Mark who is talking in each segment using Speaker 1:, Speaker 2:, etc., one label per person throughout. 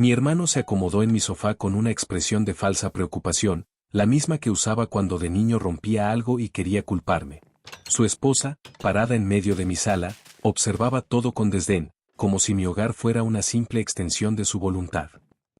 Speaker 1: Mi hermano se acomodó en mi sofá con una expresión de falsa preocupación, la misma que usaba cuando de niño rompía algo y quería culparme. Su esposa, parada en medio de mi sala, observaba todo con desdén, como si mi hogar fuera una simple extensión de su voluntad.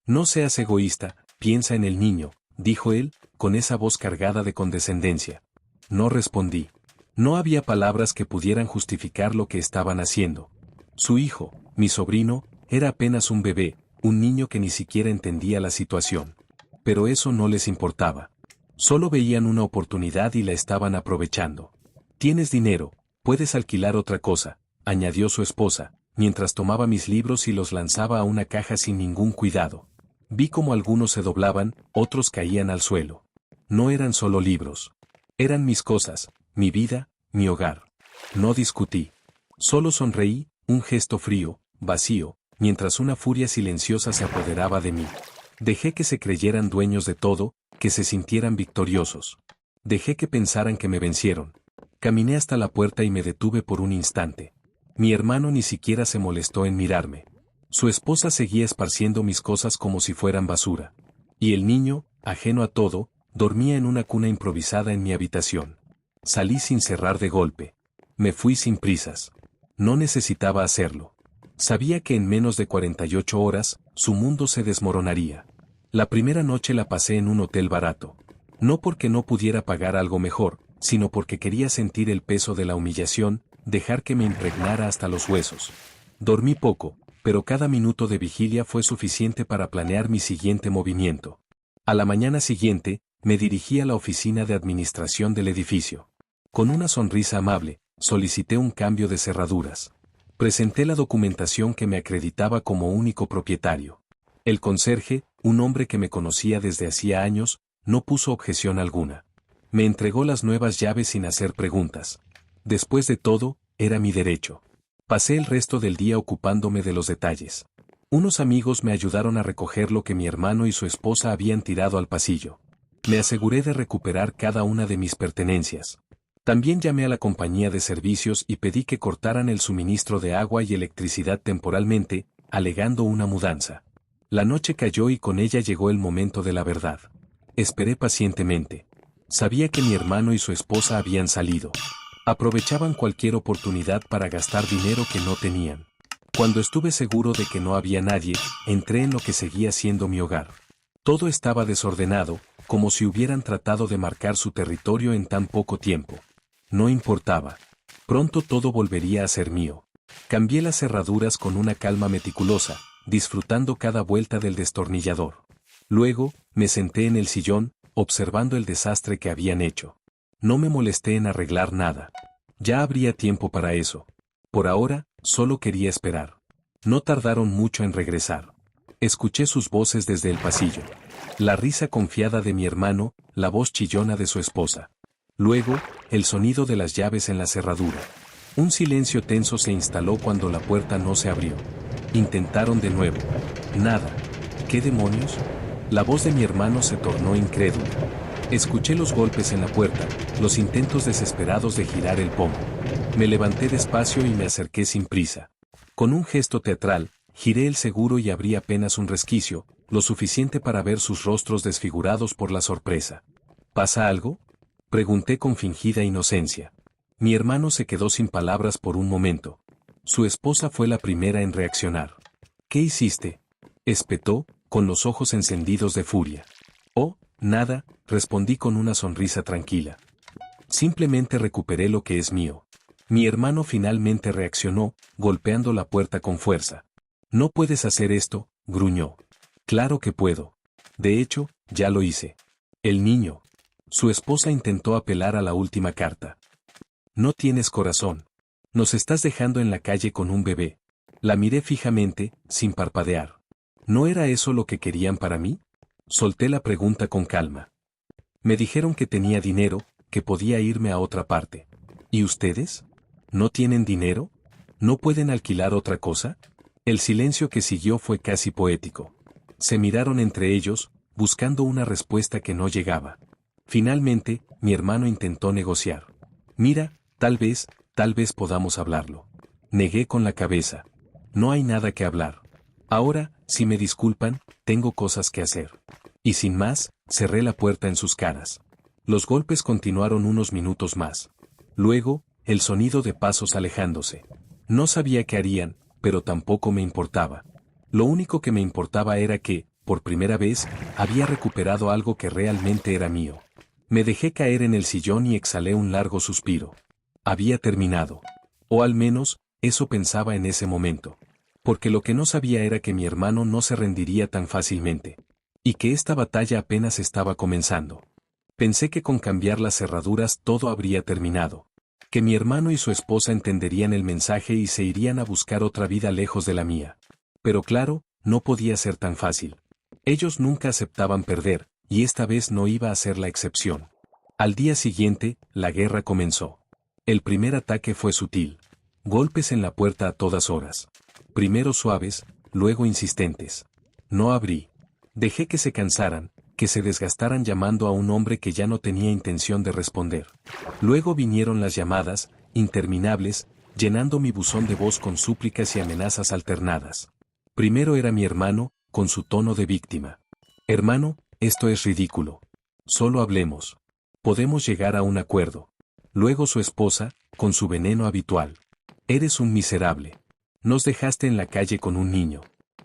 Speaker 1: No seas egoísta, piensa en el niño, dijo él, con esa voz cargada de condescendencia. No respondí. No había palabras que pudieran justificar lo que estaban haciendo. Su hijo, mi sobrino, era apenas un bebé, un niño que ni siquiera entendía la situación. Pero eso no les importaba. Solo veían una oportunidad y la estaban aprovechando. Tienes dinero, puedes alquilar otra cosa, añadió su esposa, mientras tomaba mis libros y los lanzaba a una caja sin ningún cuidado. Vi cómo algunos se doblaban, otros caían al suelo. No eran solo libros. Eran mis cosas, mi vida, mi hogar. No discutí. Solo sonreí, un gesto frío, vacío, mientras una furia silenciosa se apoderaba de mí. Dejé que se creyeran dueños de todo, que se sintieran victoriosos. Dejé que pensaran que me vencieron. Caminé hasta la puerta y me detuve por un instante. Mi hermano ni siquiera se molestó en mirarme. Su esposa seguía esparciendo mis cosas como si fueran basura. Y el niño, ajeno a todo, dormía en una cuna improvisada en mi habitación. Salí sin cerrar de golpe. Me fui sin prisas. No necesitaba hacerlo. Sabía que en menos de 48 horas, su mundo se desmoronaría. La primera noche la pasé en un hotel barato. No porque no pudiera pagar algo mejor, sino porque quería sentir el peso de la humillación, dejar que me impregnara hasta los huesos. Dormí poco, pero cada minuto de vigilia fue suficiente para planear mi siguiente movimiento. A la mañana siguiente, me dirigí a la oficina de administración del edificio. Con una sonrisa amable, solicité un cambio de cerraduras. Presenté la documentación que me acreditaba como único propietario. El conserje, un hombre que me conocía desde hacía años, no puso objeción alguna. Me entregó las nuevas llaves sin hacer preguntas. Después de todo, era mi derecho. Pasé el resto del día ocupándome de los detalles. Unos amigos me ayudaron a recoger lo que mi hermano y su esposa habían tirado al pasillo. Me aseguré de recuperar cada una de mis pertenencias. También llamé a la compañía de servicios y pedí que cortaran el suministro de agua y electricidad temporalmente, alegando una mudanza. La noche cayó y con ella llegó el momento de la verdad. Esperé pacientemente. Sabía que mi hermano y su esposa habían salido. Aprovechaban cualquier oportunidad para gastar dinero que no tenían. Cuando estuve seguro de que no había nadie, entré en lo que seguía siendo mi hogar. Todo estaba desordenado, como si hubieran tratado de marcar su territorio en tan poco tiempo. No importaba. Pronto todo volvería a ser mío. Cambié las cerraduras con una calma meticulosa, disfrutando cada vuelta del destornillador. Luego, me senté en el sillón, observando el desastre que habían hecho. No me molesté en arreglar nada. Ya habría tiempo para eso. Por ahora, solo quería esperar. No tardaron mucho en regresar. Escuché sus voces desde el pasillo. La risa confiada de mi hermano, la voz chillona de su esposa. Luego, el sonido de las llaves en la cerradura. Un silencio tenso se instaló cuando la puerta no se abrió. Intentaron de nuevo. Nada. ¿Qué demonios? La voz de mi hermano se tornó incrédula. Escuché los golpes en la puerta, los intentos desesperados de girar el pomo. Me levanté despacio y me acerqué sin prisa. Con un gesto teatral, giré el seguro y abrí apenas un resquicio, lo suficiente para ver sus rostros desfigurados por la sorpresa. ¿Pasa algo?, pregunté con fingida inocencia. Mi hermano se quedó sin palabras por un momento. Su esposa fue la primera en reaccionar. ¿Qué hiciste?, espetó, con los ojos encendidos de furia. Oh, nada, respondí con una sonrisa tranquila. Simplemente recuperé lo que es mío. Mi hermano finalmente reaccionó, golpeando la puerta con fuerza. No puedes hacer esto, gruñó. Claro que puedo. De hecho, ya lo hice. El niño. Su esposa intentó apelar a la última carta. No tienes corazón. Nos estás dejando en la calle con un bebé. La miré fijamente, sin parpadear. ¿No era eso lo que querían para mí? Solté la pregunta con calma. Me dijeron que tenía dinero, que podía irme a otra parte. ¿Y ustedes? ¿No tienen dinero? ¿No pueden alquilar otra cosa? El silencio que siguió fue casi poético. Se miraron entre ellos, buscando una respuesta que no llegaba. Finalmente, mi hermano intentó negociar. Mira, tal vez podamos hablarlo. Negué con la cabeza. No hay nada que hablar. Ahora, si me disculpan, tengo cosas que hacer. Y sin más, cerré la puerta en sus caras. Los golpes continuaron unos minutos más. Luego, el sonido de pasos alejándose. No sabía qué harían, pero tampoco me importaba. Lo único que me importaba era que, por primera vez, había recuperado algo que realmente era mío. Me dejé caer en el sillón y exhalé un largo suspiro. Había terminado. O al menos, eso pensaba en ese momento. Porque lo que no sabía era que mi hermano no se rendiría tan fácilmente. Y que esta batalla apenas estaba comenzando. Pensé que con cambiar las cerraduras todo habría terminado. Que mi hermano y su esposa entenderían el mensaje y se irían a buscar otra vida lejos de la mía. Pero claro, no podía ser tan fácil. Ellos nunca aceptaban perder, y esta vez no iba a ser la excepción. Al día siguiente, la guerra comenzó. El primer ataque fue sutil. Golpes en la puerta a todas horas. Primero suaves, luego insistentes. No abrí. Dejé que se cansaran, que se desgastaran llamando a un hombre que ya no tenía intención de responder. Luego vinieron las llamadas, interminables, llenando mi buzón de voz con súplicas y amenazas alternadas. Primero era mi hermano, con su tono de víctima. Hermano, esto es ridículo. Solo hablemos. Podemos llegar a un acuerdo. Luego su esposa, con su veneno habitual. Eres un miserable. Nos dejaste en la calle con un niño.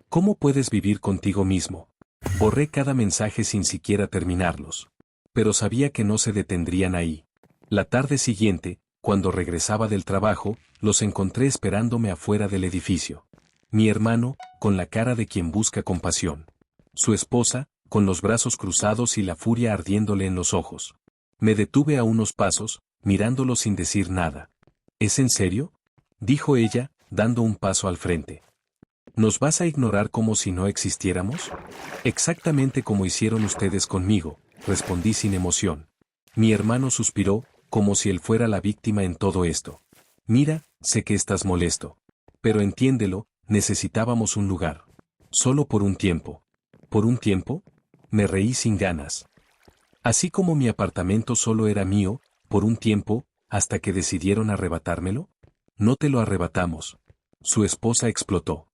Speaker 1: ¿Cómo puedes vivir contigo mismo? Borré cada mensaje sin siquiera terminarlos. Pero sabía que no se detendrían ahí. La tarde siguiente, cuando regresaba del trabajo, los encontré esperándome afuera del edificio. Mi hermano, con la cara de quien busca compasión. Su esposa, con los brazos cruzados y la furia ardiéndole en los ojos. Me detuve a unos pasos, mirándolo sin decir nada. ¿Es en serio?, dijo ella, dando un paso al frente. ¿Nos vas a ignorar como si no existiéramos? Exactamente como hicieron ustedes conmigo, respondí sin emoción. Mi hermano suspiró, como si él fuera la víctima en todo esto. Mira, sé que estás molesto. Pero entiéndelo, necesitábamos un lugar. Solo por un tiempo. ¿Por un tiempo? Me reí sin ganas. Así como mi apartamento solo era mío, por un tiempo, hasta que decidieron arrebatármelo. No te lo arrebatamos. Su esposa explotó.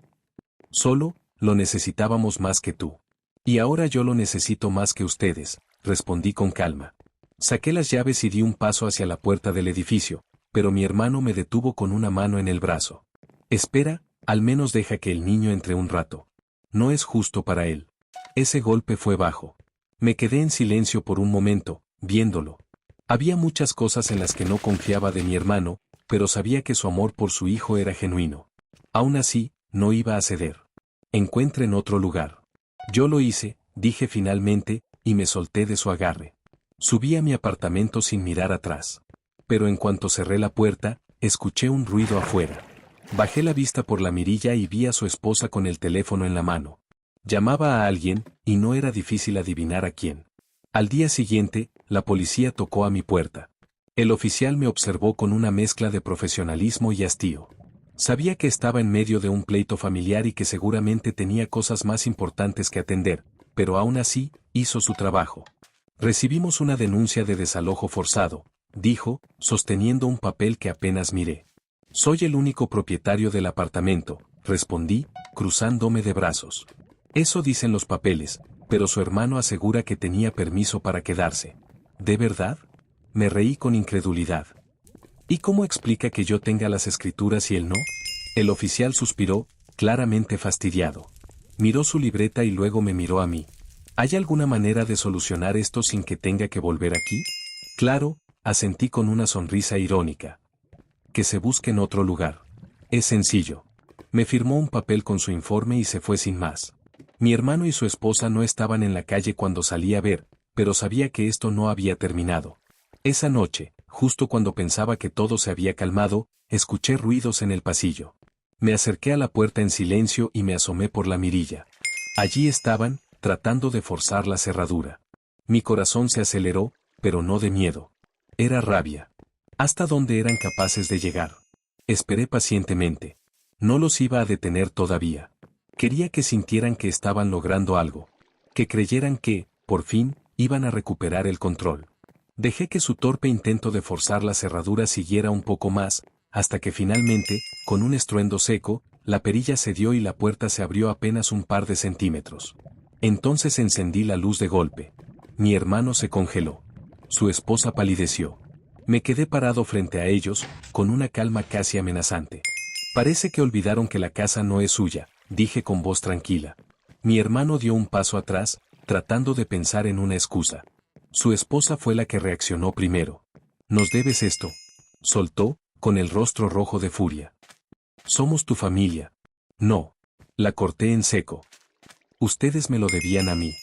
Speaker 1: Solo, lo necesitábamos más que tú. Y ahora yo lo necesito más que ustedes, respondí con calma. Saqué las llaves y di un paso hacia la puerta del edificio, pero mi hermano me detuvo con una mano en el brazo. Espera, al menos deja que el niño entre un rato. No es justo para él. Ese golpe fue bajo. Me quedé en silencio por un momento, viéndolo. Había muchas cosas en las que no confiaba de mi hermano, pero sabía que su amor por su hijo era genuino. Aún así, no iba a ceder. Encuentren otro lugar. Yo lo hice, dije finalmente, y me solté de su agarre. Subí a mi apartamento sin mirar atrás. Pero en cuanto cerré la puerta, escuché un ruido afuera. Bajé la vista por la mirilla y vi a su esposa con el teléfono en la mano. Llamaba a alguien, y no era difícil adivinar a quién. Al día siguiente, la policía tocó a mi puerta. El oficial me observó con una mezcla de profesionalismo y hastío. Sabía que estaba en medio de un pleito familiar y que seguramente tenía cosas más importantes que atender, pero aún así, hizo su trabajo. Recibimos una denuncia de desalojo forzado, dijo, sosteniendo un papel que apenas miré. Soy el único propietario del apartamento, respondí, cruzándome de brazos. Eso dicen los papeles, pero su hermano asegura que tenía permiso para quedarse. ¿De verdad? Me reí con incredulidad. ¿Y cómo explica que yo tenga las escrituras y él no? El oficial suspiró, claramente fastidiado. Miró su libreta y luego me miró a mí. ¿Hay alguna manera de solucionar esto sin que tenga que volver aquí? Claro, asentí con una sonrisa irónica. Que se busque en otro lugar. Es sencillo. Me firmó un papel con su informe y se fue sin más. Mi hermano y su esposa no estaban en la calle cuando salí a ver, pero sabía que esto no había terminado. Esa noche, justo cuando pensaba que todo se había calmado, escuché ruidos en el pasillo. Me acerqué a la puerta en silencio y me asomé por la mirilla. Allí estaban, tratando de forzar la cerradura. Mi corazón se aceleró, pero no de miedo. Era rabia. ¿Hasta dónde eran capaces de llegar? Esperé pacientemente. No los iba a detener todavía. Quería que sintieran que estaban logrando algo. Que creyeran que, por fin, iban a recuperar el control. Dejé que su torpe intento de forzar la cerradura siguiera un poco más, hasta que finalmente, con un estruendo seco, la perilla cedió y la puerta se abrió apenas un par de centímetros. Entonces encendí la luz de golpe. Mi hermano se congeló. Su esposa palideció. Me quedé parado frente a ellos, con una calma casi amenazante. Parece que olvidaron que la casa no es suya, dije con voz tranquila. Mi hermano dio un paso atrás, tratando de pensar en una excusa. Su esposa fue la que reaccionó primero. «¿Nos debes esto?», soltó, con el rostro rojo de furia. «Somos tu familia». «No». La corté en seco. «Ustedes me lo debían a mí.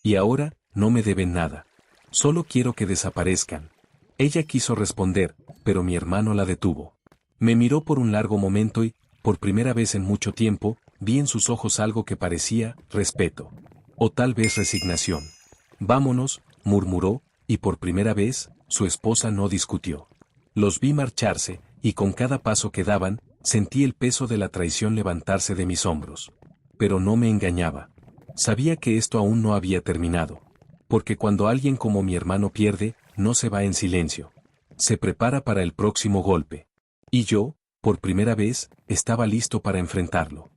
Speaker 1: Y ahora, no me deben nada. Solo quiero que desaparezcan». Ella quiso responder, pero mi hermano la detuvo. Me miró por un largo momento y, por primera vez en mucho tiempo, vi en sus ojos algo que parecía respeto. O tal vez resignación. «Vámonos», murmuró, y por primera vez, su esposa no discutió. Los vi marcharse, y con cada paso que daban, sentí el peso de la traición levantarse de mis hombros. Pero no me engañaba. Sabía que esto aún no había terminado. Porque cuando alguien como mi hermano pierde, no se va en silencio. Se prepara para el próximo golpe. Y yo, por primera vez, estaba listo para enfrentarlo.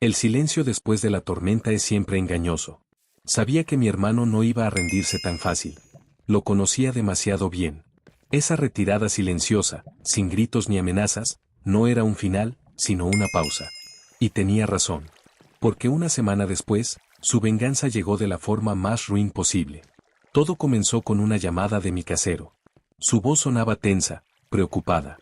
Speaker 1: El silencio después de la tormenta es siempre engañoso. Sabía que mi hermano no iba a rendirse tan fácil. Lo conocía demasiado bien. Esa retirada silenciosa, sin gritos ni amenazas, no era un final, sino una pausa. Y tenía razón. Porque una semana después, su venganza llegó de la forma más ruin posible. Todo comenzó con una llamada de mi casero. Su voz sonaba tensa, preocupada.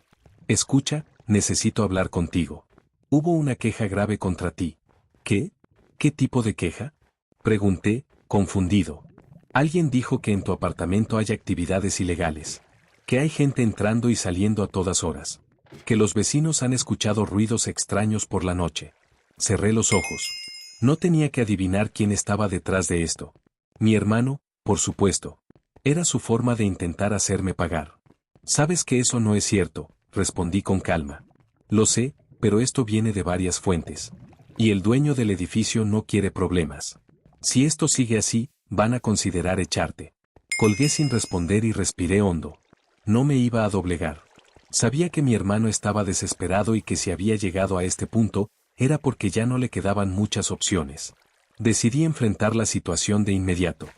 Speaker 1: «Escucha, necesito hablar contigo. Hubo una queja grave contra ti». «¿Qué? ¿Qué tipo de queja?», pregunté, confundido. «Alguien dijo que en tu apartamento hay actividades ilegales. Que hay gente entrando y saliendo a todas horas. Que los vecinos han escuchado ruidos extraños por la noche». Cerré los ojos. No tenía que adivinar quién estaba detrás de esto. Mi hermano, por supuesto. Era su forma de intentar hacerme pagar. «Sabes que eso no es cierto», respondí con calma. «Lo sé, pero esto viene de varias fuentes. Y el dueño del edificio no quiere problemas. Si esto sigue así, van a considerar echarte». Colgué sin responder y respiré hondo. No me iba a doblegar. Sabía que mi hermano estaba desesperado y que si había llegado a este punto, era porque ya no le quedaban muchas opciones. Decidí enfrentar la situación de inmediato.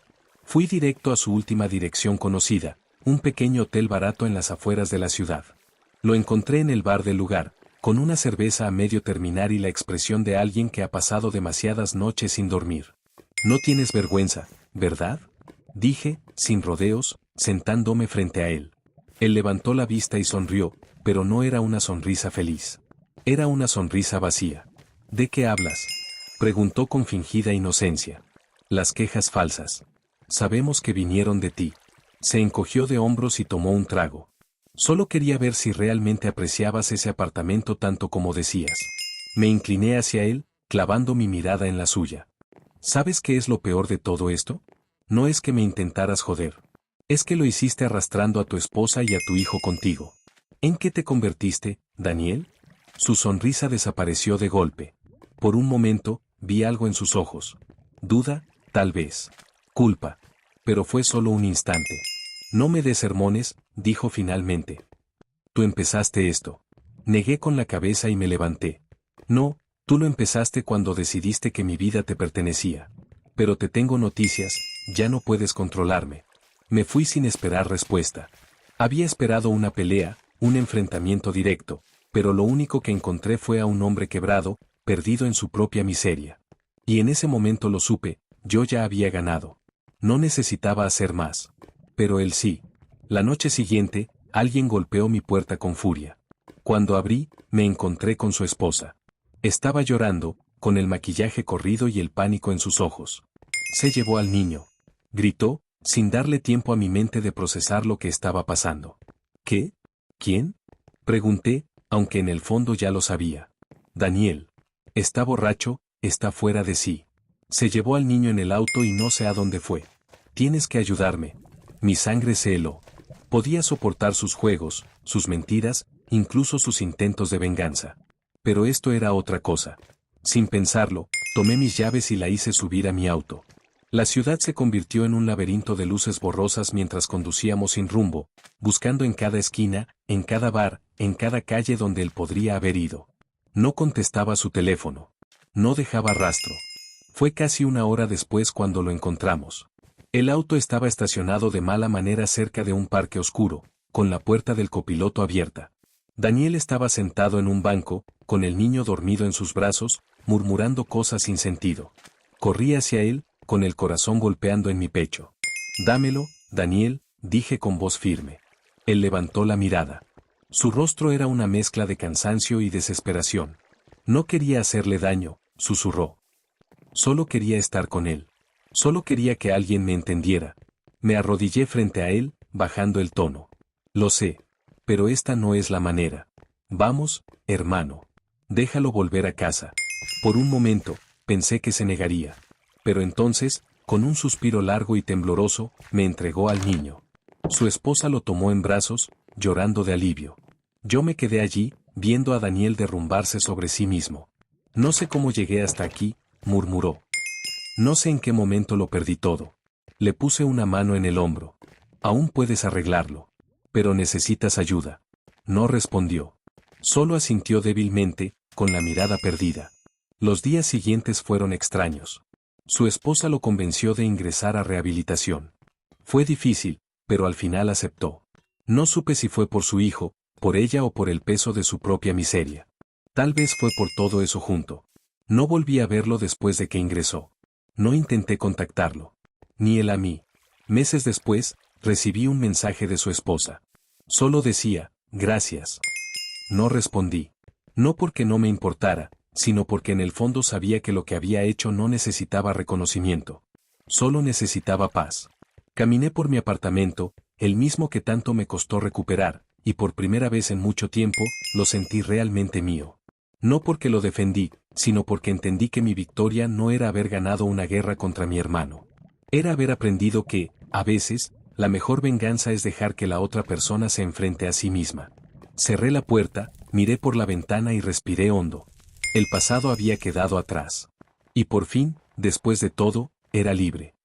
Speaker 1: Fui directo a su última dirección conocida, un pequeño hotel barato en las afueras de la ciudad. Lo encontré en el bar del lugar, con una cerveza a medio terminar y la expresión de alguien que ha pasado demasiadas noches sin dormir. «No tienes vergüenza, ¿verdad?», dije, sin rodeos, sentándome frente a él. Él levantó la vista y sonrió, pero no era una sonrisa feliz. Era una sonrisa vacía. «¿De qué hablas?», preguntó con fingida inocencia. «Las quejas falsas. Sabemos que vinieron de ti». Se encogió de hombros y tomó un trago. «Solo quería ver si realmente apreciabas ese apartamento tanto como decías». Me incliné hacia él, clavando mi mirada en la suya. «¿Sabes qué es lo peor de todo esto? No es que me intentaras joder. Es que lo hiciste arrastrando a tu esposa y a tu hijo contigo». «¿En qué te convertiste, Daniel?». Su sonrisa desapareció de golpe. Por un momento, vi algo en sus ojos. Duda, tal vez. Culpa. Pero fue solo un instante. «No me des sermones», dijo finalmente. «Tú empezaste esto». Negué con la cabeza y me levanté. «No, tú lo empezaste cuando decidiste que mi vida te pertenecía. Pero te tengo noticias, ya no puedes controlarme». Me fui sin esperar respuesta. Había esperado una pelea, un enfrentamiento directo, pero lo único que encontré fue a un hombre quebrado, perdido en su propia miseria. Y en ese momento lo supe, yo ya había ganado. No necesitaba hacer más. Pero él sí. La noche siguiente, alguien golpeó mi puerta con furia. Cuando abrí, me encontré con su esposa. Estaba llorando, con el maquillaje corrido y el pánico en sus ojos. «Se llevó al niño», gritó, sin darle tiempo a mi mente de procesar lo que estaba pasando. «¿Qué? ¿Quién?», pregunté, aunque en el fondo ya lo sabía. «Daniel. Está borracho, está fuera de sí. Se llevó al niño en el auto y no sé a dónde fue. Tienes que ayudarme». Mi sangre se heló. Podía soportar sus juegos, sus mentiras, incluso sus intentos de venganza. Pero esto era otra cosa. Sin pensarlo, tomé mis llaves y la hice subir a mi auto. La ciudad se convirtió en un laberinto de luces borrosas mientras conducíamos sin rumbo, buscando en cada esquina, en cada bar, en cada calle donde él podría haber ido. No contestaba su teléfono. No dejaba rastro. Fue casi una hora después cuando lo encontramos. El auto estaba estacionado de mala manera cerca de un parque oscuro, con la puerta del copiloto abierta. Daniel estaba sentado en un banco, con el niño dormido en sus brazos, murmurando cosas sin sentido. Corrí hacia él, con el corazón golpeando en mi pecho. «Dámelo, Daniel», dije con voz firme. Él levantó la mirada. Su rostro era una mezcla de cansancio y desesperación. No quería hacerle daño, susurró. Solo quería estar con él. Solo quería que alguien me entendiera. Me arrodillé frente a él, bajando el tono. Lo sé. Pero esta no es la manera. Vamos, hermano. Déjalo volver a casa. Por un momento, pensé que se negaría. Pero entonces, con un suspiro largo y tembloroso, me entregó al niño. Su esposa lo tomó en brazos, llorando de alivio. Yo me quedé allí, viendo a Daniel derrumbarse sobre sí mismo. No sé cómo llegué hasta aquí, murmuró. No sé en qué momento lo perdí todo. Le puse una mano en el hombro. Aún puedes arreglarlo. Pero necesitas ayuda. No respondió. Solo asintió débilmente, con la mirada perdida. Los días siguientes fueron extraños. Su esposa lo convenció de ingresar a rehabilitación. Fue difícil, pero al final aceptó. No supe si fue por su hijo, por ella o por el peso de su propia miseria. Tal vez fue por todo eso junto. No volví a verlo después de que ingresó. No intenté contactarlo. Ni él a mí. Meses después, recibí un mensaje de su esposa. Solo decía, gracias. No respondí. No porque no me importara, sino porque en el fondo sabía que lo que había hecho no necesitaba reconocimiento. Solo necesitaba paz. Caminé por mi apartamento, el mismo que tanto me costó recuperar, y por primera vez en mucho tiempo, lo sentí realmente mío. No porque lo defendí, sino porque entendí que mi victoria no era haber ganado una guerra contra mi hermano. Era haber aprendido que, a veces, la mejor venganza es dejar que la otra persona se enfrente a sí misma. Cerré la puerta, miré por la ventana y respiré hondo. El pasado había quedado atrás. Y por fin, después de todo, era libre.